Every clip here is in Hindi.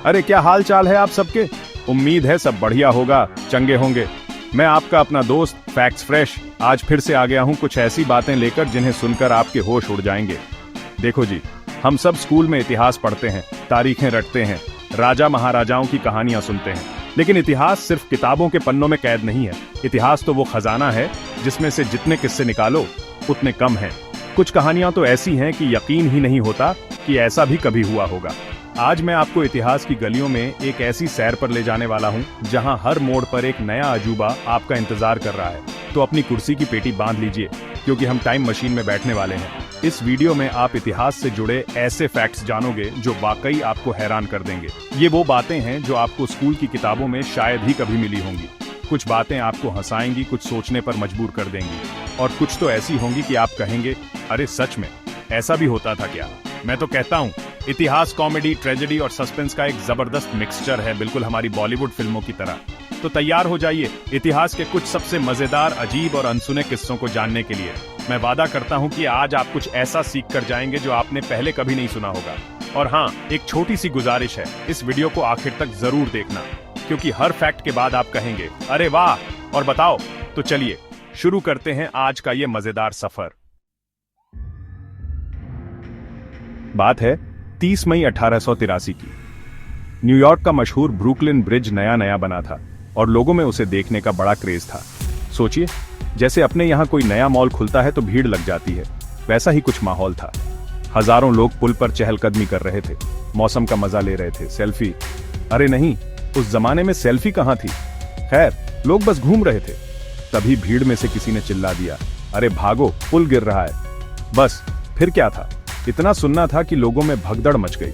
अरे क्या हाल चाल है आप सबके। उम्मीद है सब बढ़िया होगा, चंगे होंगे। मैं आपका अपना दोस्त फैक्ट्स फ्रेश आज फिर से आ गया हूँ कुछ ऐसी बातें लेकर जिन्हें सुनकर आपके होश उड़ जाएंगे। देखो जी, हम सब स्कूल में इतिहास पढ़ते हैं, तारीखें रटते हैं, राजा महाराजाओं की कहानियां सुनते हैं, लेकिन इतिहास सिर्फ किताबों के पन्नों में कैद नहीं है। इतिहास तो वो खजाना है जिसमें से जितने किस्से निकालो उतने कम हैं। कुछ कहानियां तो ऐसी हैं कि यकीन ही नहीं होता कि ऐसा भी कभी हुआ होगा। आज मैं आपको इतिहास की गलियों में एक ऐसी सैर पर ले जाने वाला हूं जहां हर मोड़ पर एक नया अजूबा आपका इंतजार कर रहा है। तो अपनी कुर्सी की पेटी बांध लीजिए, क्योंकि हम टाइम मशीन में बैठने वाले हैं। इस वीडियो में आप इतिहास से जुड़े ऐसे फैक्ट्स जानोगे जो वाकई आपको हैरान कर देंगे। ये वो बातें हैं जो आपको स्कूल की किताबों में शायद ही कभी मिली होंगी। कुछ बातें आपको हंसाएंगी, कुछ सोचने पर मजबूर कर देंगी, और कुछ तो ऐसी होंगी कि आप कहेंगे, अरे सच में ऐसा भी होता था क्या। मैं तो कहता हूँ इतिहास कॉमेडी, ट्रेजेडी और सस्पेंस का एक जबरदस्त मिक्सचर है, बिल्कुल हमारी बॉलीवुड फिल्मों की तरह। तो तैयार हो जाइए इतिहास के कुछ सबसे मजेदार, अजीब और अनसुने किस्सों को जानने के लिए। मैं वादा करता हूँ कि आज आप कुछ ऐसा सीख कर जाएंगे जो आपने पहले कभी नहीं सुना होगा। और हाँ, एक छोटी सी गुजारिश है, इस वीडियो को आखिर तक जरूर देखना, क्योंकि हर फैक्ट के बाद आप कहेंगे, अरे वाह, और बताओ। तो चलिए शुरू करते हैं आज का ये मजेदार सफर। बात है 30 मई 1883 की। न्यूयॉर्क का मशहूर ब्रुकलिन ब्रिज नया नया बना था और लोगों में उसे देखने का बड़ा क्रेज था। सोचिए, जैसे अपने यहाँ कोई नया मॉल खुलता है तो भीड़ लग जाती है, वैसा ही कुछ माहौल था। हजारों लोग पुल पर चहलकदमी कर रहे थे, मौसम का मजा ले रहे थे। सेल्फी? अरे नहीं, उस जमाने में सेल्फी कहाँ थी। खैर, लोग बस घूम रहे थे। तभी भीड़ में से किसी ने चिल्ला दिया, अरे भागो, पुल गिर रहा है। बस फिर क्या था, इतना सुनना था कि लोगों में भगदड़ मच गई।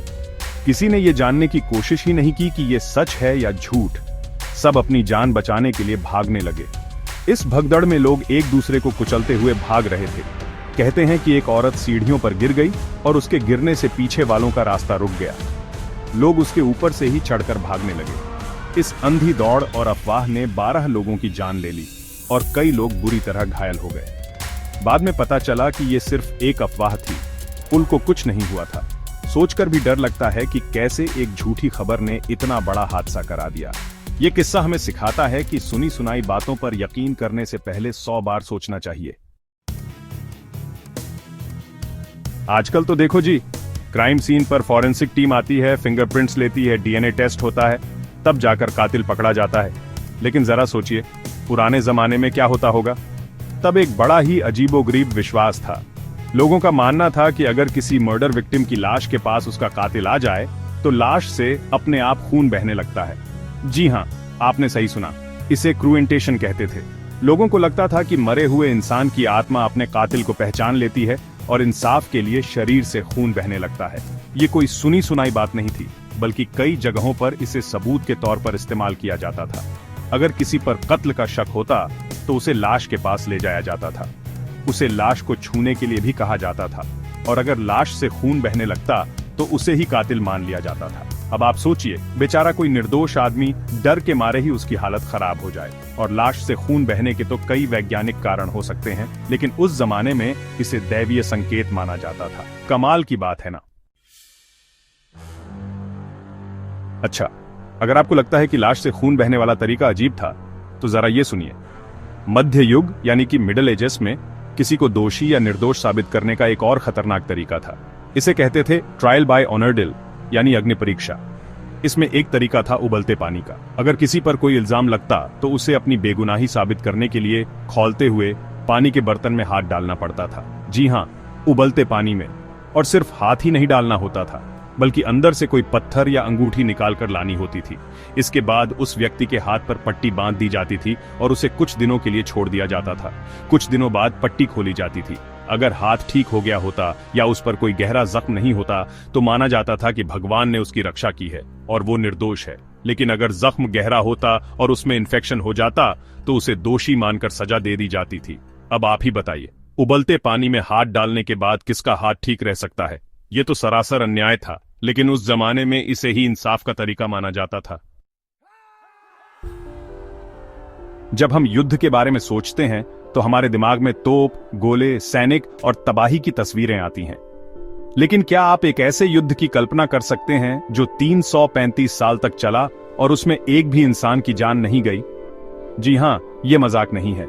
किसी ने यह जानने की कोशिश ही नहीं की कि यह सच है या झूठ। सब अपनी जान बचाने के लिए भागने लगे। इस भगदड़ में लोग एक दूसरे को कुचलते हुए भाग रहे थे। कहते हैं कि एक औरत सीढ़ियों पर गिर गई और उसके गिरने से पीछे वालों का रास्ता रुक गया। लोग उसके ऊपर से ही चढ़कर भागने लगे। इस अंधी दौड़ और अफवाह ने 12 लोगों की जान ले ली और कई लोग बुरी तरह घायल हो गए। बाद में पता चला कि यह सिर्फ एक अफवाह थी, पुल को कुछ नहीं हुआ था। सोचकर भी डर लगता है कि कैसे एक झूठी खबर ने इतना बड़ा हादसा करा दिया। ये किस्सा हमें सिखाता है कि सुनी सुनाई बातों पर यकीन करने से पहले 100 बार सोचना चाहिए। आजकल तो देखो जी, क्राइम सीन पर फॉरेंसिक टीम आती है, फिंगरप्रिंट्स लेती है, डीएनए टेस्ट होता है, तब जाकर कातिल पकड़ा जाता है। लेकिन जरा सोचिए, पुराने जमाने में क्या होता होगा। तब एक बड़ा ही अजीबोगरीब विश्वास था। लोगों का मानना था कि अगर किसी मर्डर विक्टिम की लाश के पास उसका कातिल आ जाए तो लाश से अपने आप खून बहने लगता है। जी हाँ, आपने सही सुना, इसे क्रूएंटेशन कहते थे। लोगों को लगता था कि मरे हुए इंसान की आत्मा अपने कातिल को पहचान लेती है और इंसाफ के लिए शरीर से खून बहने लगता है। ये कोई सुनी सुनाई बात नहीं थी, बल्कि कई जगहों पर इसे सबूत के तौर पर इस्तेमाल किया जाता था। अगर किसी पर कत्ल का शक होता तो उसे लाश के पास ले जाया जाता था। उसे लाश को छूने के लिए भी कहा जाता था, और अगर लाश से खून बहने लगता तो उसे ही कातिल मान लिया जाता था। अब आप सोचिए, बेचारा कोई निर्दोष आदमी डर के मारे ही उसकी हालत खराब हो जाए। और लाश से खून बहने के तो कई वैज्ञानिक कारण हो सकते हैं, लेकिन उस जमाने में इसे दैवीय संकेत माना जाता था। कमाल की बात है ना। अच्छा, अगर आपको लगता है कि लाश से खून बहने वाला तरीका अजीब था, तो जरा ये सुनिए। मध्य युग यानी कि मिडिल एजेस में किसी को दोषी या निर्दोष साबित करने का एक और खतरनाक तरीका था। इसे कहते थे ट्रायल बाय ऑनर्डिल, यानी अग्नि परीक्षा। इसमें एक तरीका था उबलते पानी का। अगर किसी पर कोई इल्जाम लगता तो उसे अपनी बेगुनाही साबित करने के लिए खौलते हुए पानी के बर्तन में हाथ डालना पड़ता था। जी हाँ, उबलते पानी में। और सिर्फ हाथ ही नहीं डालना होता था, बल्कि अंदर से कोई पत्थर या अंगूठी निकाल कर लानी होती थी। इसके बाद उस व्यक्ति के हाथ पर पट्टी बांध दी जाती थी और उसे कुछ दिनों के लिए छोड़ दिया जाता था। कुछ दिनों बाद पट्टी खोली जाती थी। अगर हाथ ठीक हो गया होता या उस पर कोई गहरा जख्म नहीं होता तो माना जाता था कि भगवान ने उसकी रक्षा की है और वो निर्दोष है। लेकिन अगर जख्म गहरा होता और उसमें इन्फेक्शन हो जाता तो उसे दोषी मानकर सजा दे दी जाती थी। अब आप ही बताइए, उबलते पानी में हाथ डालने के बाद किसका हाथ ठीक रह सकता है। ये तो सरासर अन्याय था, लेकिन उस जमाने में इसे ही इंसाफ का तरीका माना जाता था। जब हम युद्ध के बारे में सोचते हैं तो हमारे दिमाग में तोप, गोले, सैनिक और तबाही की तस्वीरें आती हैं। लेकिन क्या आप एक ऐसे युद्ध की कल्पना कर सकते हैं जो 335 साल तक चला और उसमें एक भी इंसान की जान नहीं गई? जी हां, यह मजाक नहीं है।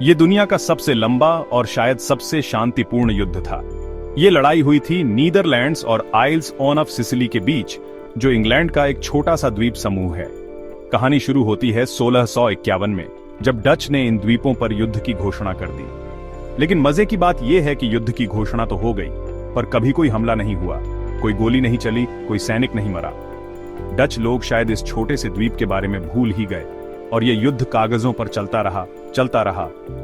यह दुनिया का सबसे लंबा और शायद सबसे शांतिपूर्ण युद्ध था। यह लड़ाई हुई थी नीदरलैंड्स और आइल्स ऑफ सिसिली के बीच, जो इंग्लैंड का एक छोटा सा द्वीप समूह है। कहानी शुरू होती है 1651 में, जब डच ने इन द्वीपों पर युद्ध की घोषणा कर दी। लेकिन मजे की बात यह है कि युद्ध की घोषणा तो हो गई, पर कभी कोई हमला नहीं हुआ, कोई गोली नहीं चली, कोई सैनिक नहीं मरा। डच लोग शायद इस छोटे से द्वीप के बारे में भूल ही गए और यह युद्ध कागजों पर चलता रहा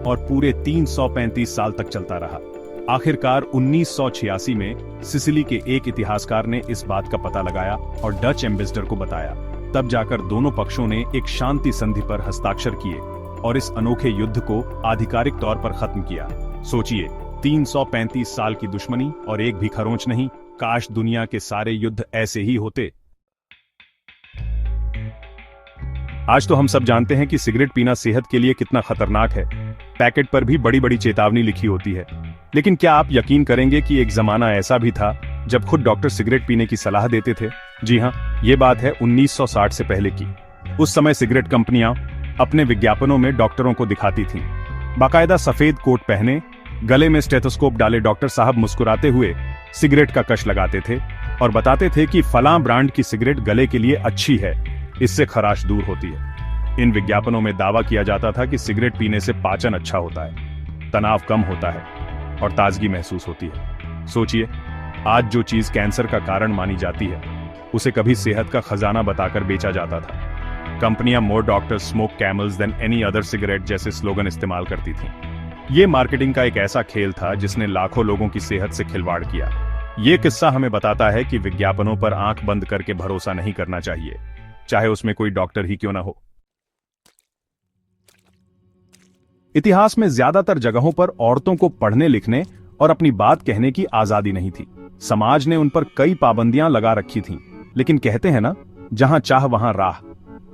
और पूरे 335 साल तक चलता रहा। आखिरकार 1986 में सिसिली के एक इतिहासकार ने इस बात का पता लगाया और डच एम्बेसडर को बताया। तब जाकर दोनों पक्षों ने एक शांति संधि पर हस्ताक्षर किए और इस अनोखे युद्ध को आधिकारिक तौर पर खत्म किया। सोचिए, 335 साल की दुश्मनी और एक भी खरोंच नहीं। काश दुनिया के सारे युद्ध ऐसे ही होते। आज तो हम सब जानते हैं कि सिगरेट पीना सेहत के लिए कितना खतरनाक है। पैकेट पर भी बड़ी बड़ी चेतावनी लिखी होती है। लेकिन क्या आप यकीन करेंगे कि एक जमाना ऐसा भी था जब खुद डॉक्टर सिगरेट पीने की सलाह देते थे? जी हां, यह बात है 1960 से पहले की। उस समय सिगरेट कंपनियां अपने विज्ञापनों में डॉक्टरों को दिखाती थीं। बाकायदा सफेद कोट पहने, गले में स्टेथोस्कोप डाले डॉक्टर साहब मुस्कुराते हुए सिगरेट का कश लगाते थे और बताते थे कि फलां ब्रांड की सिगरेट गले के लिए अच्छी है, इससे खराश दूर होती है। इन विज्ञापनों में दावा किया जाता था कि सिगरेट पीने से पाचन अच्छा होता है, तनाव कम होता है और ताजगी महसूस होती है। सोचिए, आज जो चीज कैंसर का कारण मानी जाती है, उसे कभी सेहत का खजाना बताकर बेचा जाता था। कंपनियां more doctors smoke Camels than any other cigarette जैसे स्लोगन इस्तेमाल करती थीं। यह मार्केटिंग का एक ऐसा खेल था जिसने लाखों लोगों की सेहत से खिलवाड़ किया। यह किस्सा हमें बताता है कि विज्ञापनों पर आंख बंद करके भरोसा नहीं करना चाहिए, चाहे उसमें कोई डॉक्टर ही क्यों ना हो। इतिहास में ज्यादातर जगहों पर औरतों को पढ़ने लिखने और अपनी बात कहने की आजादी नहीं थी। समाज ने उन पर कई पाबंदियां लगा रखी थीं। लेकिन कहते हैं ना, जहां चाह वहां राह।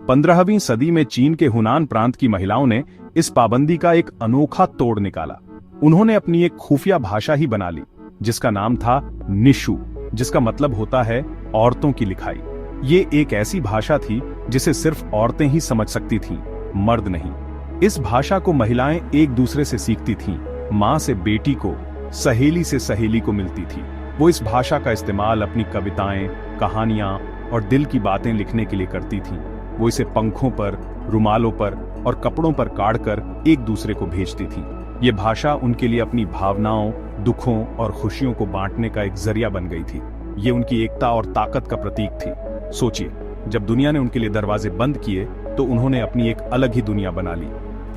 15वीं सदी में चीन के हुनान प्रांत की महिलाओं ने इस पाबंदी का एक अनोखा तोड़ निकाला। उन्होंने अपनी एक खुफिया भाषा ही बना ली, जिसका नाम था निशु, जिसका मतलब होता है औरतों की लिखाई। ये एक ऐसी भाषा थी जिसे सिर्फ औरतें ही समझ सकती थीं, मर्द नहीं। इस भाषा को महिलाएं एक दूसरे से सीखती थीं। माँ से बेटी को, सहेली से सहेली को मिलती थी। वो इस भाषा का इस्तेमाल अपनी कविताएं, कहानियां और दिल की बातें लिखने के लिए करती थीं। वो इसे पंखों पर, रुमालों पर और कपड़ों पर काढ़कर एक दूसरे को भेजती थीं। ये भाषा उनके लिए अपनी भावनाओं, दुखों और खुशियों को बांटने का एक जरिया बन गई थी। ये उनकी एकता और ताकत का प्रतीक थी। सोचिए, जब दुनिया ने उनके लिए दरवाजे बंद किए तो उन्होंने अपनी एक अलग ही दुनिया बना ली।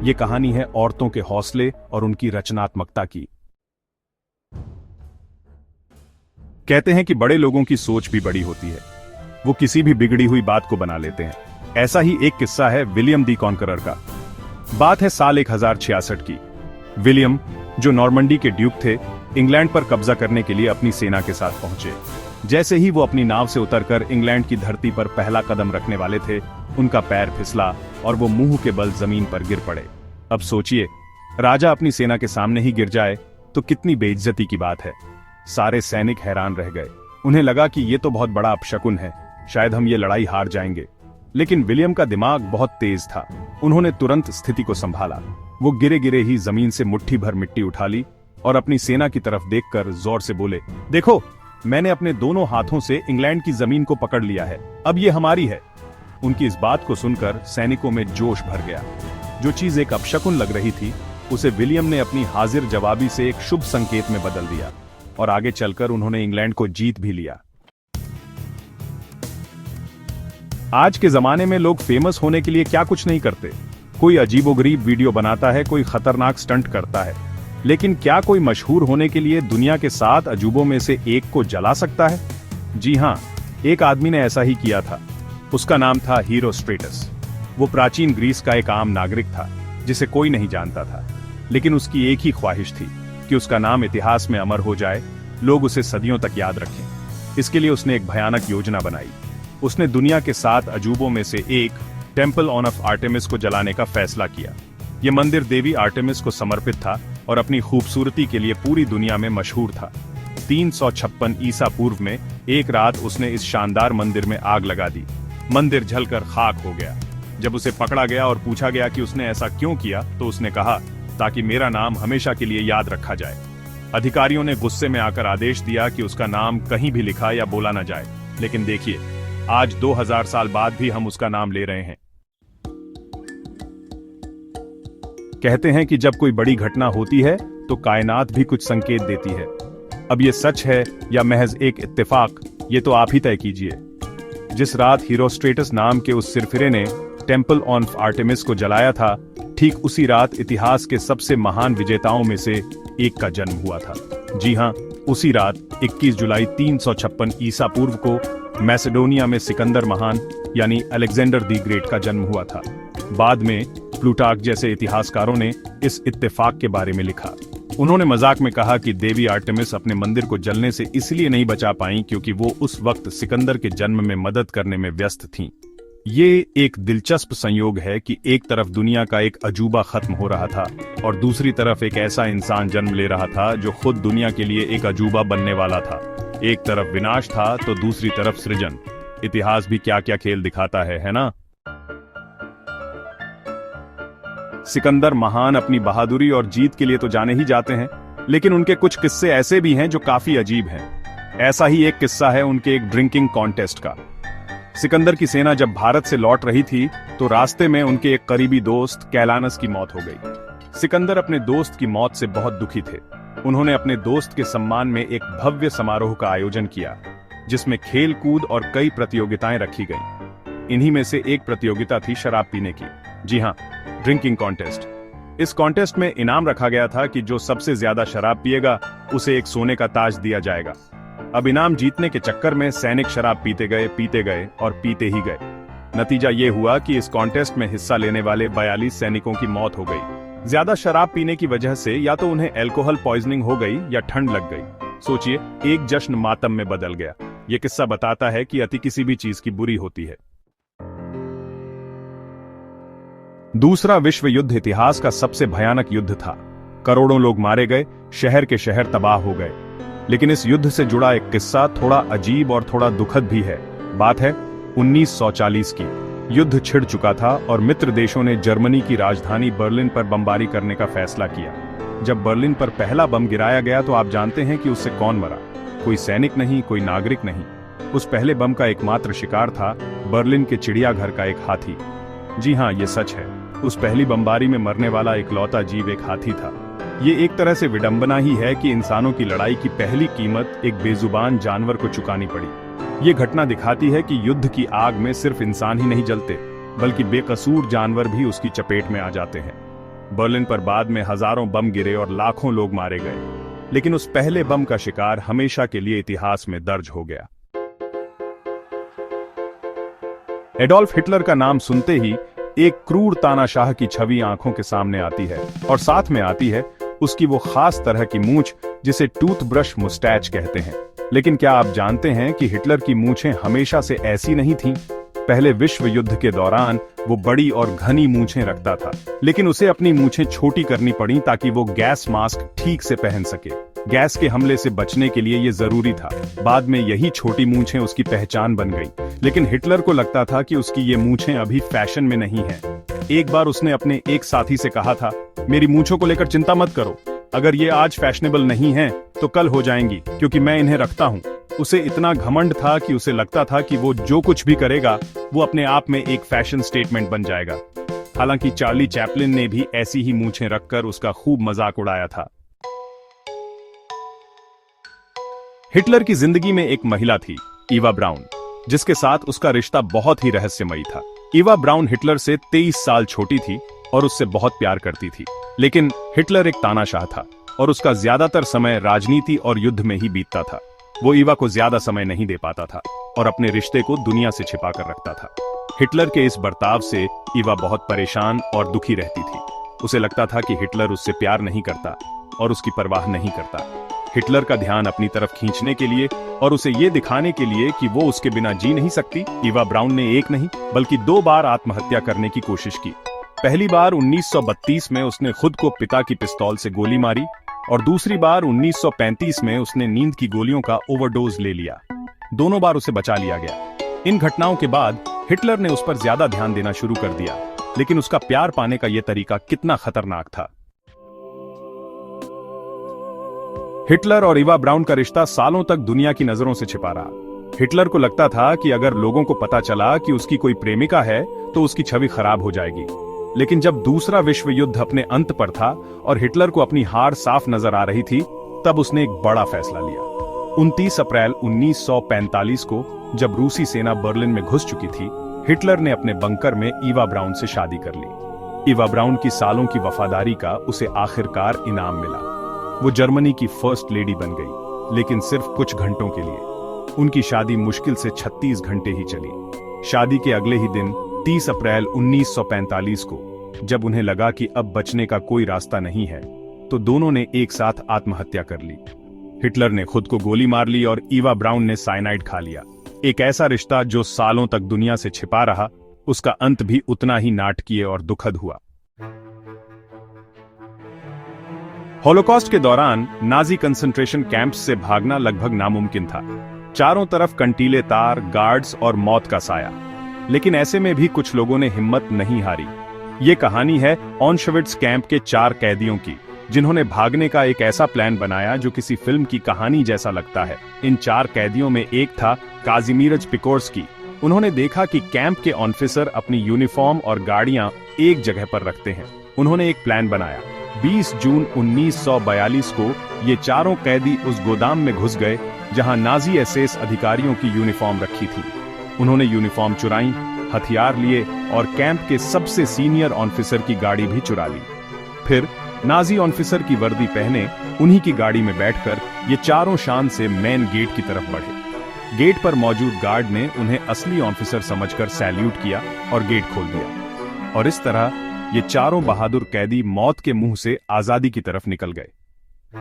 ये कहानी है औरतों के हौसले और उनकी रचनात्मकता की। कहते हैं कि बड़े लोगों की सोच भी बड़ी होती है। वो किसी भी बिगड़ी हुई बात को बना लेते हैं। ऐसा ही एक किस्सा है विलियम दी कॉन्करर का। बात है साल 1066 की। विलियम, जो नॉर्मंडी के ड्यूक थे, इंग्लैंड पर कब्जा करने के लिए अपनी सेना के साथ पहुंचे। जैसे ही वो अपनी नाव से उतरकर इंग्लैंड की धरती पर पहला कदम रखने वाले थे, उनका पैर फिसला और वो मुंह के बल जमीन पर गिर पड़े। अब सोचिए, राजा अपनी सेना के सामने ही गिर जाए तो कितनी बेइज्जती की बात है। सारे सैनिक हैरान रह गए। उन्हें लगा कि ये तो बहुत बड़ा अपशकुन है, शायद हम ये लड़ाई हार जाएंगे। लेकिन विलियम का दिमाग बहुत तेज था। उन्होंने तुरंत स्थिति को संभाला। वो गिरे गिरे ही जमीन से मुट्ठी भर मिट्टी उठा ली और अपनी सेना की तरफ देखकर जोर से बोले, देखो, मैंने अपने दोनों हाथों से इंग्लैंड की जमीन को पकड़ लिया है, अब ये हमारी है। उनकी इस बात को सुनकर सैनिकों में जोश भर गया। जो चीज एक अपशकुन लग रही थी, उसे विलियम ने अपनी हाजिर जवाबी से एक शुभ संकेत में बदल दिया और आगे चलकर उन्होंने इंग्लैंड को जीत भी लिया। आज के जमाने में लोग फेमस होने के लिए क्या कुछ नहीं करते। कोई अजीबोगरीब वीडियो बनाता है, कोई खतरनाक स्टंट करता है। लेकिन क्या कोई मशहूर होने के लिए दुनिया के 7 अजूबों में से एक को जला सकता है? जी हां, एक आदमी ने ऐसा ही किया था। उसका नाम था हीरोस्ट्रेटस। वो प्राचीन ग्रीस का एक आम नागरिक था जिसे कोई नहीं जानता था। लेकिन उसकी एक ही ख्वाहिश थी कि उसका नाम इतिहास में अमर हो जाए, लोग उसे सदियों तक याद रखें। इसके लिए उसने एक भयानक योजना बनाई। उसने दुनिया के 7 अजूबों में से एक, टेम्पल ऑफ आर्टेमिस को जलाने का फैसला किया। यह मंदिर देवी आर्टेमिस को समर्पित था और अपनी खूबसूरती के लिए पूरी दुनिया में मशहूर था। 356 ईसा पूर्व में एक रात उसने इस शानदार मंदिर में आग लगा दी। मंदिर जलकर खाक हो गया। जब उसे पकड़ा गया और पूछा गया कि उसने ऐसा क्यों किया, तो उसने कहा, ताकि मेरा नाम हमेशा के लिए याद रखा जाए। अधिकारियों ने गुस्से में आकर आदेश दिया कि उसका नाम कहीं भी लिखा या बोला न जाए। लेकिन देखिए, आज 2000 साल बाद भी हम उसका नाम ले रहे हैं। कहते हैं कि जब कोई बड़ी घटना होती है तो कायनात भी कुछ संकेत देती है। अब ये सच है या महज एक इत्तेफाक, ये तो आप ही तय कीजिए। जिस रात हीरोस्ट्रेटस नाम के उस सिरफिरे ने टेम्पल ऑफ आर्टेमिस को जलाया था, ठीक उसी रात इतिहास के सबसे महान विजेताओं में से एक का जन्म हुआ था। जी हाँ, उसी रात 21 जुलाई 356 ईसा पूर्व को मैसेडोनिया में सिकंदर महान यानी अलेक्जेंडर दी ग्रेट का जन्म हुआ था। बाद में प्लूटार्क जैसे इतिहासकारों ने इस इत्तेफाक के बारे में लिखा। उन्होंने मजाक में कहा कि देवी आर्टेमिस अपने मंदिर को जलने से इसलिए नहीं बचा पाई क्योंकि वो उस वक्त सिकंदर के जन्म में मदद करने में व्यस्त थीं। ये एक दिलचस्प संयोग है कि एक तरफ दुनिया का एक अजूबा खत्म हो रहा था और दूसरी तरफ एक ऐसा इंसान जन्म ले रहा था जो खुद दुनिया के लिए एक अजूबा बनने वाला था। एक तरफ विनाश था तो दूसरी तरफ सृजन। इतिहास भी क्या क्या खेल दिखाता है ना? सिकंदर महान अपनी बहादुरी और जीत के लिए तो जाने ही जाते हैं, लेकिन उनके कुछ किस्से ऐसे भी हैं जो काफी अजीब हैं। ऐसा ही एक किस्सा है उनके एक ड्रिंकिंग कॉन्टेस्ट का। सिकंदर की सेना जब भारत से लौट रही थी तो रास्ते में उनके एक करीबी दोस्त कैलानस की मौत हो गई। सिकंदर अपने दोस्त की मौत से बहुत दुखी थे। उन्होंने अपने दोस्त के सम्मान में एक भव्य समारोह का आयोजन किया, जिसमें खेल कूद और कई प्रतियोगिताएं रखी गईं। इन्हीं में से एक प्रतियोगिता थी शराब पीने की। जी हाँ, ड्रिंकिंग कॉन्टेस्ट। इस कॉन्टेस्ट में इनाम रखा गया था कि जो सबसे ज्यादा शराब पिएगा उसे एक सोने का ताज दिया जाएगा। अब इनाम जीतने के चक्कर में सैनिक शराब पीते गए और पीते ही गए। नतीजा ये हुआ कि इस कॉन्टेस्ट में हिस्सा लेने वाले 42 सैनिकों की मौत हो गई। ज्यादा शराब पीने की वजह से या तो उन्हें अल्कोहल पॉइजनिंग हो गई या ठंड लग गई। सोचिए, एक जश्न मातम में बदल गया। ये किस्सा बताता है कि अति किसी भी चीज की बुरी होती है। दूसरा विश्व युद्ध इतिहास का सबसे भयानक युद्ध था। करोड़ों लोग मारे गए, शहर के शहर तबाह हो गए। लेकिन इस युद्ध से जुड़ा एक किस्सा थोड़ा अजीब और थोड़ा दुखद भी है। बात है 1940 की। युद्ध छिड़ चुका था और मित्र देशों ने जर्मनी की राजधानी बर्लिन पर बमबारी करने का फैसला किया। जब बर्लिन पर पहला बम गिराया गया तो आप जानते हैं कि उससे कौन मरा? कोई सैनिक नहीं, कोई नागरिक नहीं। उस पहले बम का एकमात्र शिकार था बर्लिन के चिड़ियाघर का एक हाथी। जी हाँ, ये सच है। उस पहली बमबारी में मरने वाला इकलौता जीव एक हाथी था। ये एक तरह से विडंबना ही है कि इंसानों की लड़ाई की पहली कीमत एक बेजुबान जानवर को चुकानी पड़ी। ये घटना दिखाती है कि युद्ध की आग में सिर्फ इंसान ही नहीं जलते, बल्कि बेकसूर जानवर भी उसकी चपेट में आ जाते हैं। बर्लिन पर बाद में हजारों बम गिरे और लाखों लोग मारे गए, लेकिन उस पहले बम का शिकार हमेशा के लिए इतिहास में दर्ज हो गया। एडोल्फ हिटलर का नाम सुनते ही एक क्रूर तानाशाह की छवि आंखों के सामने आती है और साथ में आती है उसकी वो खास तरह की मूंछ जिसे टूथब्रश मुस्टैच कहते हैं। लेकिन क्या आप जानते हैं कि हिटलर की मूंछें हमेशा से ऐसी नहीं थीं? पहले विश्व युद्ध के दौरान वो बड़ी और घनी मूंछें रखता था, लेकिन उसे अपनी मूंछें छोटी करनी पड़ी ताकि वो गैस मास्क ठीक से पहन सके। गैस के हमले से बचने के लिए ये जरूरी था। बाद में यही छोटी मूंछें उसकी पहचान बन गई, लेकिन हिटलर को लगता था कि उसकी ये मूंछें अभी फैशन में नहीं हैं। एक बार उसने अपने एक साथी से कहा था, मेरी मूंछों को लेकर चिंता मत करो, अगर ये आज फैशनेबल नहीं है तो कल हो जाएंगी, क्योंकि मैं इन्हें रखता हूँ। उसे इतना घमंड था कि उसे लगता था कि वो जो कुछ भी करेगा वो अपने आप में एक फैशन स्टेटमेंट बन जाएगा। हालांकि चार्ली चैपलिन ने भी ऐसी ही मूंछें रखकर उसका खूब मजाक उड़ाया था। हिटलर की जिंदगी में एक महिला थी, ईवा ब्राउन, जिसके साथ उसका रिश्ता बहुत ही रहस्यमयी था। ईवा ब्राउन हिटलर से 23 साल छोटी थी और उससे बहुत प्यार करती थी। लेकिन हिटलर एक तानाशाह था और उसका ज्यादातर समय राजनीति और युद्ध में ही बीतता था। वो ईवा को ज्यादा समय नहीं दे पाता था और अपने रिश्ते को दुनिया से छिपा कर रखता था। हिटलर के इस बर्ताव से ईवा बहुत परेशान और दुखी रहती थी। उसे लगता था कि हिटलर उससे प्यार नहीं करता और उसकी परवाह नहीं करता। हिटलर का ध्यान अपनी तरफ खींचने के लिए और उसे ये दिखाने के लिए कि वो उसके बिना जी नहीं सकती, ईवा ब्राउन ने एक नहीं बल्कि 2 बार आत्महत्या करने की कोशिश की। पहली बार 1932 में उसने खुद को पिता की पिस्तौल से गोली मारी। और दूसरी बार 1935 में उसने नींद की गोलियों का ओवरडोज ले लिया। दोनों बार उसे बचा लिया गया। इन घटनाओं के बाद हिटलर ने उस पर ज्यादा ध्यान देना शुरू कर दिया, लेकिन उसका प्यार पाने का यह तरीका कितना खतरनाक था। हिटलर और इवा ब्राउन का रिश्ता सालों तक दुनिया की नजरों से छिपा रहा। हिटलर को लगता था कि अगर लोगों को पता चला कि उसकी कोई प्रेमिका है तो उसकी छवि खराब हो जाएगी। लेकिन जब दूसरा विश्व युद्ध अपने अंत पर था और हिटलर को अपनी हार साफ नजर आ रही थी, तब उसने एक बड़ा फैसला लिया। 29 अप्रैल 1945 को जब रूसी सेना बर्लिन में घुस चुकी थी, हिटलर ने अपने बंकर में इवा ब्राउन से शादी कर ली। इवा ब्राउन की सालों की वफादारी का उसे आखिरकार इनाम मिला। वो जर्मनी की फर्स्ट लेडी बन गई, लेकिन सिर्फ कुछ घंटों के लिए। उनकी शादी मुश्किल से 36 घंटे ही चली। शादी के अगले ही दिन 30 अप्रैल 1945 को जब उन्हें लगा कि अब बचने का कोई रास्ता नहीं है, तो दोनों ने एक साथ आत्महत्या कर ली। हिटलर ने खुद को गोली मार ली और इवा ब्राउन ने साइनाइड खा लिया। एक ऐसा रिश्ता जो सालों तक दुनिया से छिपा रहा, उसका अंत भी उतना ही नाटकीय और दुखद हुआ। हॉलोकॉस्ट के दौरान नाजी कंसंट्रेशन कैंप्स से भागना लगभग नामुमकिन था। चारों तरफ कंटीले तार, गार्ड्स और मौत का साया। लेकिन ऐसे में भी कुछ लोगों ने हिम्मत नहीं हारी। ये कहानी है ऑशविट्ज कैंप के 4 कैदियों की, जिन्होंने भागने का एक ऐसा प्लान बनाया जो किसी फिल्म की कहानी जैसा लगता है। इन 4 कैदियों में एक था काजिमीरज पिकोर्स्की। उन्होंने देखा कि कैंप के ऑफिसर अपनी यूनिफॉर्म और गाड़ियां एक जगह पर रखते हैं। उन्होंने एक प्लान बनाया। 20 जून 1942 को ये चारों कैदी उस गोदाम में घुस गए जहां नाजी एसएस अधिकारियों की यूनिफॉर्म रखी थी। उन्होंने यूनिफॉर्म चुराई, हथियार लिए और कैंप के सबसे सीनियर ऑफिसर की गाड़ी भी चुरा ली। फिर नाजी ऑफिसर की वर्दी पहने उन्हीं की गाड़ी में बैठकर ये चारों शान से मेन गेट की तरफ बढ़े। गेट पर मौजूद गार्ड ने उन्हें असली ऑफिसर समझकर सैल्यूट किया और गेट खोल दिया। और इस तरह ये चारों बहादुर कैदी मौत के मुंह से आजादी की तरफ निकल गए।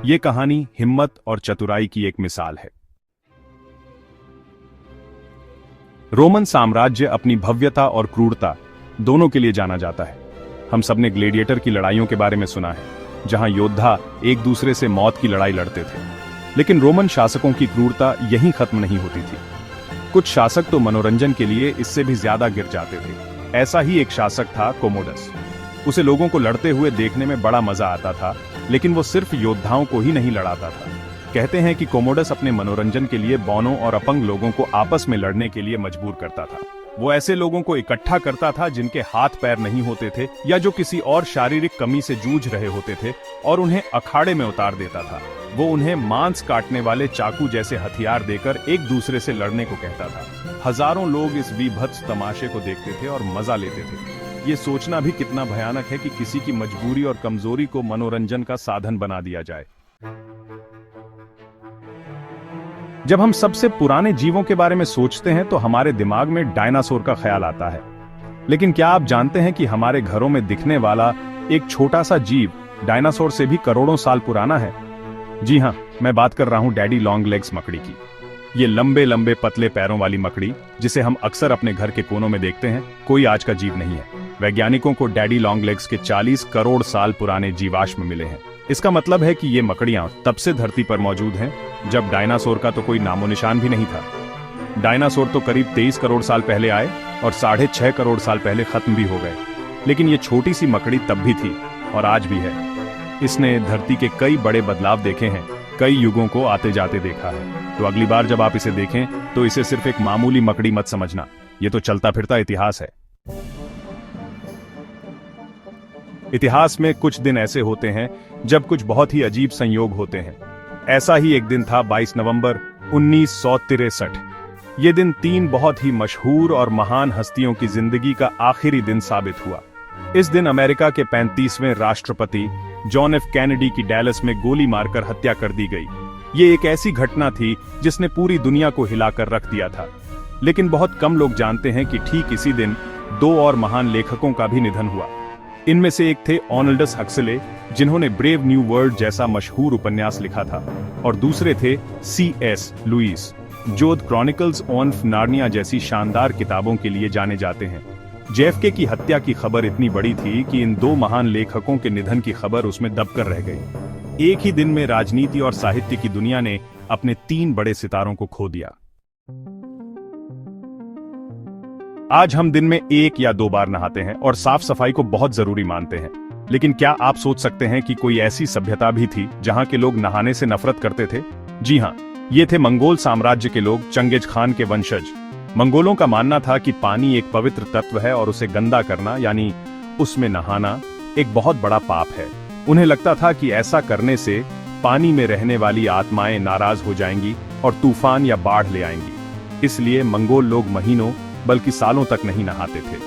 ये कहानी हिम्मत और चतुराई की एक मिसाल है। रोमन साम्राज्य अपनी भव्यता और क्रूरता दोनों के लिए जाना जाता है। हम सबने ग्लेडिएटर की लड़ाइयों के बारे में सुना है, जहां योद्धा एक दूसरे से मौत की लड़ाई लड़ते थे। लेकिन रोमन शासकों की क्रूरता यहीं खत्म नहीं होती थी। कुछ शासक तो मनोरंजन के लिए इससे भी ज्यादा गिर जाते थे। ऐसा ही एक शासक था कोमोडस। उसे लोगों को लड़ते हुए देखने में बड़ा मजा आता था, लेकिन वो सिर्फ योद्धाओं को ही नहीं लड़ाता था। कहते हैं कि कोमोडस अपने मनोरंजन के लिए बौनों और अपंग लोगों को आपस में लड़ने के लिए मजबूर करता था। वो ऐसे लोगों को इकट्ठा करता था जिनके हाथ पैर नहीं होते थे या जो किसी और शारीरिक कमी से जूझ रहे होते थे, और उन्हें अखाड़े में उतार देता था। वो उन्हें मांस काटने वाले चाकू जैसे हथियार देकर एक दूसरे से लड़ने को कहता था। हजारों लोग इस विभत्स तमाशे को देखते थे और मजा लेते थे। ये सोचना भी कितना भयानक है कि किसी की मजबूरी और कमजोरी को मनोरंजन का साधन बना दिया जाए। जब हम सबसे पुराने जीवों के बारे में सोचते हैं तो हमारे दिमाग में डायनासोर का ख्याल आता है। लेकिन क्या आप जानते हैं कि हमारे घरों में दिखने वाला एक छोटा सा जीव डायनासोर से भी करोड़ों साल पुराना है? जी हां, मैं बात कर रहा हूं डैडी लॉन्ग लेग्स मकड़ी की। ये लंबे लंबे पतले पैरों वाली मकड़ी, जिसे हम अक्सर अपने घर के कोनों में देखते हैं, कोई आज का जीव नहीं है। वैज्ञानिकों को डैडी लॉन्ग लेग्स के 40 करोड़ साल पुराने जीवाश्म मिले हैं। इसका मतलब है कि ये मकड़ियां तब से धरती पर मौजूद हैं जब डायनासोर का तो कोई नामो निशान भी नहीं था। डायनासोर तो करीब 23 करोड़ साल पहले आए और 6.5 करोड़ साल पहले खत्म भी हो गए। लेकिन ये छोटी सी मकड़ी तब भी थी और आज भी है। इसने धरती के कई बड़े बदलाव देखे हैं, कई युगों को आते जाते देखा है। तो अगली बार जब आप इसे देखें तो इसे सिर्फ एक मामूली मकड़ी मत समझना, ये तो चलता फिरता इतिहास है। इतिहास में कुछ दिन ऐसे होते हैं जब कुछ बहुत ही अजीब संयोग होते हैं। ऐसा ही एक दिन था 22 नवंबर 1963। ये दिन 3 बहुत ही मशहूर और महान हस्तियों की जिंदगी का आखिरी दिन साबित हुआ। इस दिन अमेरिका के 35वें राष्ट्रपति जॉन एफ कैनेडी की डैलस में गोली मारकर हत्या कर दी गई। ये एक ऐसी घटना थी जिसने पूरी दुनिया को हिलाकर रख दिया था। लेकिन बहुत कम लोग जानते हैं कि ठीक इसी दिन 2 और महान लेखकों का भी निधन हुआ। इनमें से एक थे ऑल्डस हक्सले, जिन्होंने ब्रेव न्यू वर्ल्ड जैसा मशहूर उपन्यास लिखा था, और दूसरे थे C.S. लुईस, जो द क्रॉनिकल्स ऑफ नार्निया जैसी शानदार किताबों के लिए जाने जाते हैं। JFK की हत्या की खबर इतनी बड़ी थी कि इन 2 महान लेखकों के निधन की खबर उसमें दबकर रह गई। एक ही दिन में राजनीति और साहित्य की दुनिया ने अपने 3 बड़े सितारों को खो दिया। आज हम दिन में 1 या 2 बार नहाते हैं और साफ सफाई को बहुत जरूरी मानते हैं। लेकिन क्या आप सोच सकते हैं कि कोई ऐसी सभ्यता भी थी जहां के लोग नहाने से नफरत करते थे? जी हां, ये थे मंगोल साम्राज्य के लोग, चंगेज खान के वंशज। मंगोलों का मानना था कि पानी एक पवित्र तत्व है और उसे गंदा करना यानी उसमें नहाना एक बहुत बड़ा पाप है। उन्हें लगता था कि ऐसा करने से पानी में रहने वाली आत्माएं नाराज हो जाएंगी और तूफान या बाढ़ ले आएंगी। इसलिए मंगोल लोग महीनों बल्कि सालों तक नहीं नहाते थे।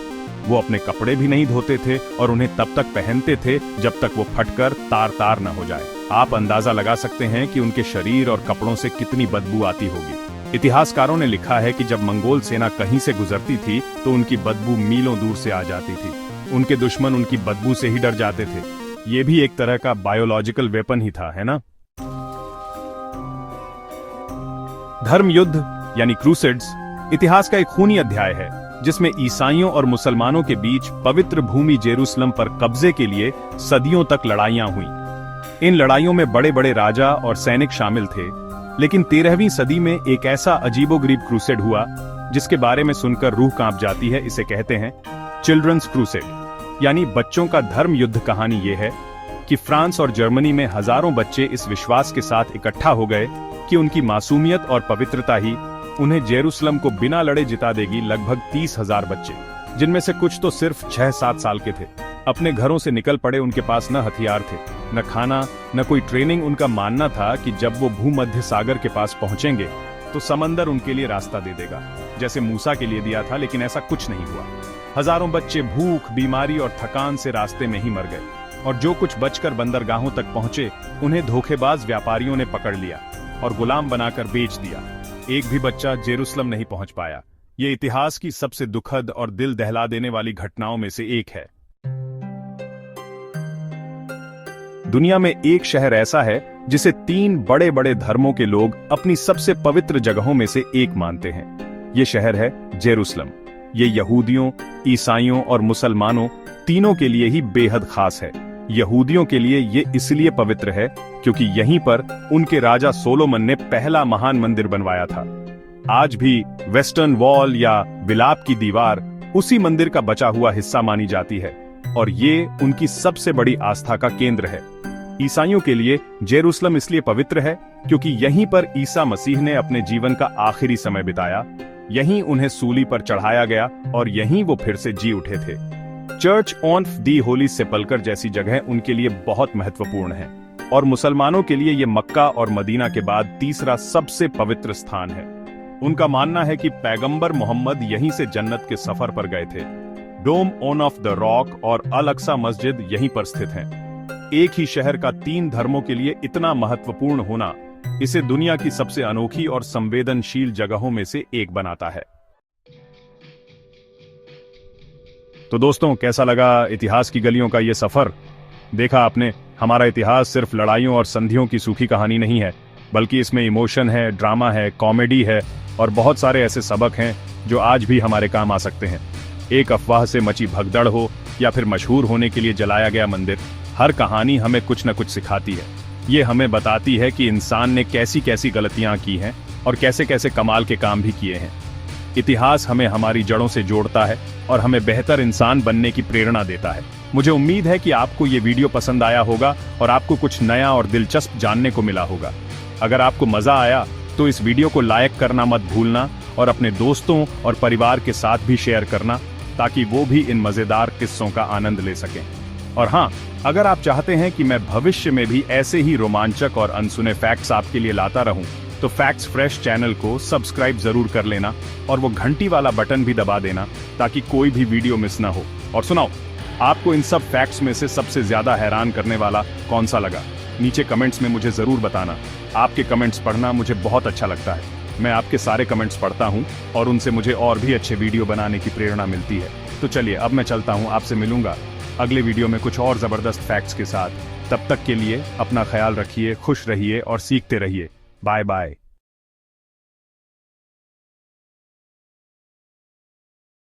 वो अपने कपड़े भी नहीं धोते थे और उन्हें तब तक पहनते थे जब तक वो फटकर तार तार न हो जाए। आप अंदाजा लगा सकते हैं कि उनके शरीर और कपड़ों से कितनी बदबू आती होगी। इतिहासकारों ने लिखा है कि जब मंगोल सेना कहीं से गुजरती थी तो उनकी बदबू मीलों दूर से आ जाती थी। उनके दुश्मन उनकी बदबू से ही डर जाते थे। ये भी एक तरह का बायोलॉजिकल वेपन ही था, है ना? धर्म युद्ध यानी क्रूसेड्स इतिहास का एक खूनी अध्याय है जिसमें ईसाइयों और मुसलमानों के बीच पवित्र भूमि जेरूसलम पर कब्जे के लिए सदियों तक लड़ाइयां हुई। इन लड़ाइयों में बड़े बड़े राजा और सैनिक शामिल थे, लेकिन 13वीं सदी में एक ऐसा अजीबोगरीब क्रूसेड हुआ जिसके बारे में सुनकर रूह कांप जाती है। इसे कहते हैं चिल्ड्रंस क्रूसेड यानी बच्चों का धर्म युद्ध। कहानी यह है कि फ्रांस और जर्मनी में हजारों बच्चे इस विश्वास के साथ इकट्ठा हो गए कि उनकी मासूमियत और पवित्रता ही उन्हें जेरूसलम को बिना लड़े जिता देगी। लगभग 30,000 बच्चे, जिनमें से कुछ तो सिर्फ 6-7 साल के थे, अपने घरों से निकल पड़े। उनके पास न हथियार थे, न खाना, न कोई ट्रेनिंग। उनका मानना था कि जब वो भूमध्य सागर के पास पहुंचेंगे तो समंदर उनके लिए रास्ता दे देगा, जैसे मूसा के लिए दिया था। लेकिन ऐसा कुछ नहीं हुआ। हजारों बच्चे भूख, बीमारी और थकान से रास्ते में ही मर गए, और जो कुछ बचकर बंदरगाहों तक पहुंचे उन्हें धोखेबाज व्यापारियों ने पकड़ लिया और गुलाम बनाकर बेच दिया। एक भी बच्चा जेरूसलम नहीं पहुंच पाया। ये इतिहास की सबसे दुखद और दिल दहला देने वाली घटनाओं में से एक है। दुनिया में एक शहर ऐसा है जिसे 3 बड़े बड़े धर्मों के लोग अपनी सबसे पवित्र जगहों में से एक मानते हैं। ये शहर है जेरूसलम। ये यहूदियों, ईसाइयों और मुसलमानों तीनों के लिए ही बेहद खास है। यहूदियों के लिए ये इसलिए पवित्र है क्योंकि यहीं पर उनके राजा सोलोमन ने पहला महान मंदिर बनवाया था। आज भी वेस्टर्न वॉल या विलाप की दीवार उसी मंदिर का बचा हुआ हिस्सा मानी जाती है और ये उनकी सबसे बड़ी आस्था का केंद्र है। ईसाइयों के लिए जेरूसलम इसलिए पवित्र है क्योंकि यहीं पर ईसा मसीह ने अपने जीवन का आखिरी समय बिताया। यहीं उन्हें सूली पर चढ़ाया गया और यहीं वो फिर से जी उठे थे। चर्च ऑफ दी होली सेपल्कर जैसी जगह उनके लिए बहुत महत्वपूर्ण है और मुसलमानों के लिए ये मक्का और मदीना के बाद तीसरा सबसे पवित्र स्थान है। उनका मानना है कि पैगंबर मोहम्मद यहीं से जन्नत के सफर पर गए थे। डोम ऑन ऑफ द रॉक और अल अक्सा मस्जिद यहीं पर स्थित हैं। एक ही शहर का 3 धर्मों के लिए इतना महत्वपूर्ण होना इसे दुनिया की सबसे अनोखी और संवेदनशील जगहों में से एक बनाता है। तो दोस्तों, कैसा लगा इतिहास की गलियों का ये सफर? देखा आपने, हमारा इतिहास सिर्फ लड़ाइयों और संधियों की सूखी कहानी नहीं है, बल्कि इसमें इमोशन है, ड्रामा है, कॉमेडी है और बहुत सारे ऐसे सबक हैं जो आज भी हमारे काम आ सकते हैं। एक अफवाह से मची भगदड़ हो या फिर मशहूर होने के लिए जलाया गया मंदिर, हर कहानी हमें कुछ न कुछ सिखाती है। ये हमें बताती है कि इंसान ने कैसी कैसी गलतियां की हैं और कैसे कैसे कमाल के काम भी किए हैं। इतिहास हमें हमारी जड़ों से जोड़ता है और हमें बेहतर इंसान बनने की प्रेरणा देता है। मुझे उम्मीद है कि आपको ये वीडियो पसंद आया होगा और आपको कुछ नया और दिलचस्प जानने को मिला होगा। अगर आपको मजा आया तो इस वीडियो को लाइक करना मत भूलना और अपने दोस्तों और परिवार के साथ भी शेयर करना ताकि वो भी इन मजेदार किस्सों का आनंद ले सकें। और हाँ, अगर आप चाहते हैं कि मैं भविष्य में भी ऐसे ही रोमांचक और अनसुने फैक्ट्स आपके लिए लाता रहूं, तो फैक्ट्स फ्रेश चैनल को सब्सक्राइब जरूर कर लेना और वो घंटी वाला बटन भी दबा देना ताकि कोई भी वीडियो मिस ना हो। और सुनाओ, आपको इन सब फैक्ट्स में से सबसे ज्यादा हैरान करने वाला कौन सा लगा? नीचे कमेंट्स में मुझे जरूर बताना। आपके कमेंट्स पढ़ना मुझे बहुत अच्छा लगता है। मैं आपके सारे कमेंट्स पढ़ता हूँ और उनसे मुझे और भी अच्छे वीडियो बनाने की प्रेरणा मिलती है। तो चलिए, अब मैं चलता हूँ, आपसे मिलूंगा अगले वीडियो में कुछ और जबरदस्त फैक्ट्स के साथ। तब तक के लिए अपना ख्याल रखिए, खुश रहिए और सीखते रहिए। Bye bye.